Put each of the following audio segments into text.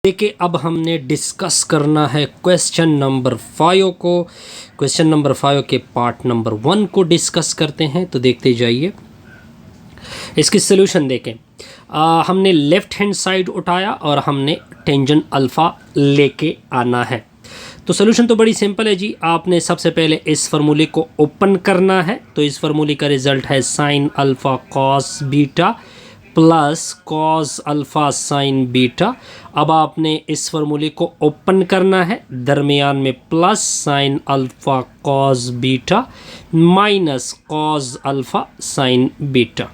देखिए अब हमने डिस्कस करना है क्वेश्चन नंबर 5 को। क्वेश्चन नंबर 5 के पार्ट नंबर 1 को डिस्कस करते हैं। तो देखते जाइए, इसकी सॉल्यूशन देखें। हमने लेफ़्ट हैंड साइड उठाया और हमने टेंजेंट अल्फ़ा लेके आना है। तो सॉल्यूशन तो बड़ी सिंपल है जी। आपने सबसे पहले इस फार्मूले को ओपन करना है। तो इस फार्मूले का रिजल्ट है sine alpha cos beta plus cos alpha sine beta. अब आपने इस फार्मूले को ओपन करना है, दरमियान में plus sine alpha cos beta minus cos alpha sine beta.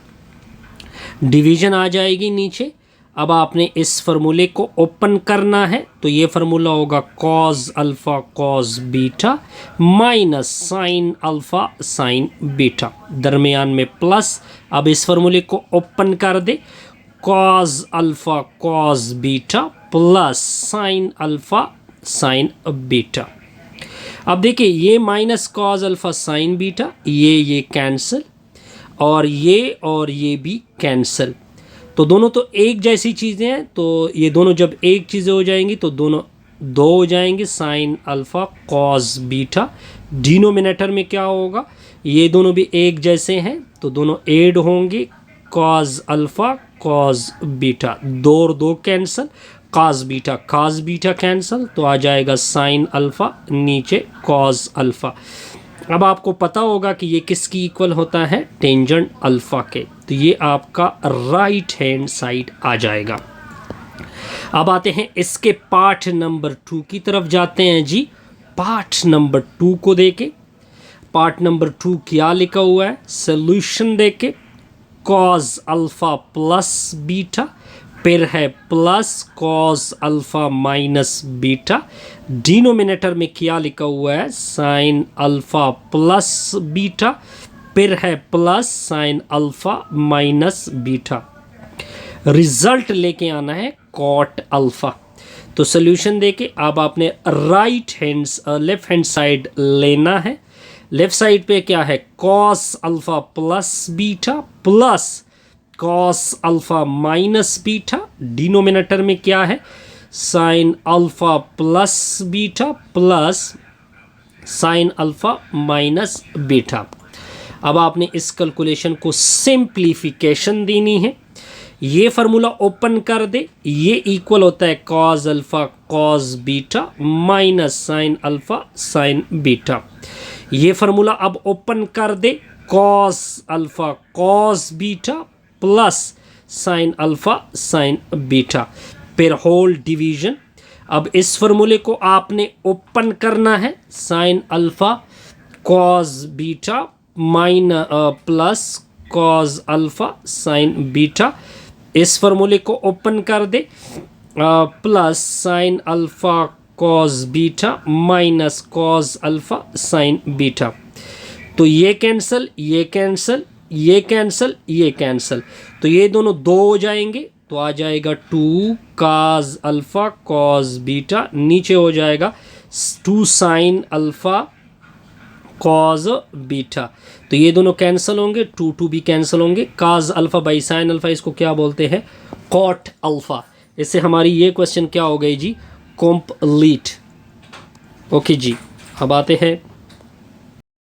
Division आ जाएगी नीचे। अब आपने इस फार्मूले को ओपन करना है, तो ये फार्मूला होगा cos alpha cos beta minus sine alpha sine beta, दरमियान में प्लस। अब इस फार्मूले को ओपन कर दे, cos alpha cos beta plus sine alpha sine beta. अब देखिए ये minus cos alpha sine beta, ये कैंसिल और ये भी कैंसिल। तो दोनों तो एक जैसी चीज़ें हैं, तो ये दोनों जब एक चीज़ें हो जाएंगी तो दोनों दो हो जाएंगे। Sign alpha cos beta, denominator में क्या होगा, ये दोनों भी एक जैसे हैं तो दोनों ऐड होंगे। कॉस अल्फ़ा कॉस बीटा, दो और दो कैंसिल, कॉस बीटा कैंसिल, तो आ जाएगा साइन अल्फ़ा नीचे कॉस अल्फ़ा। अब आपको पता होगा कि ये किसकी इक्वल होता है, टेंजेंट अल्फ़ा के। तो ये आपका राइट हैंड साइड आ जाएगा। अब आते हैं इसके पार्ट नंबर 2 की तरफ जाते हैं जी। पार्ट नंबर 2 को देके, पार्ट नंबर 2 क्या लिखा हुआ है, सॉल्यूशन देके कॉस अल्फ़ा प्लस बीटा, फिर है plus cos alpha minus beta, denominator में क्या लिखा हुआ है, साइन अल्फ़ा प्लस बीटा, फिर है plus sine alpha minus beta. Result लेके आना है कॉट अल्फ़ा। तो सॉल्यूशन देके अब आपने लेफ्ट हैंड साइड लेना है। लेफ्ट साइड पे क्या है, cos alpha plus beta plus cos alpha minus beta, denominator में क्या है, sine alpha plus beta plus sine alpha minus beta. अब आपने इस कैलकुलेशन को सिंप्लीफिकेशन देनी है। ये फार्मूला ओपन कर दे, ये इक्वल होता है cos alpha cos beta minus sine alpha sine beta. ये फार्मूला अब ओपन कर दे, cos alpha cos beta plus sine alpha sine beta, फिर होल डिवीजन। अब इस फार्मूले को आपने ओपन करना है, sine alpha cos beta plus cos alpha sine beta. इस फार्मूले को ओपन कर दे, plus sine alpha cos beta minus cos alpha sine beta. तो ये कैंसिल, ये कैंसिल, ये कैंसिल, ये कैंसिल, तो ये दोनों दो हो जाएंगे। तो आ जाएगा 2 कॉस अल्फ़ा कॉस बीटा, नीचे हो जाएगा 2 साइन अल्फ़ा कॉस बीटा। तो ये दोनों कैंसिल होंगे, 2 भी कैंसिल होंगे। Cos alpha by sine alpha, इसको क्या बोलते हैं, कॉट अल्फ़ा। इससे हमारी ये क्वेश्चन क्या हो गई जी, कंप्लीट। ओके जी। अब आते हैं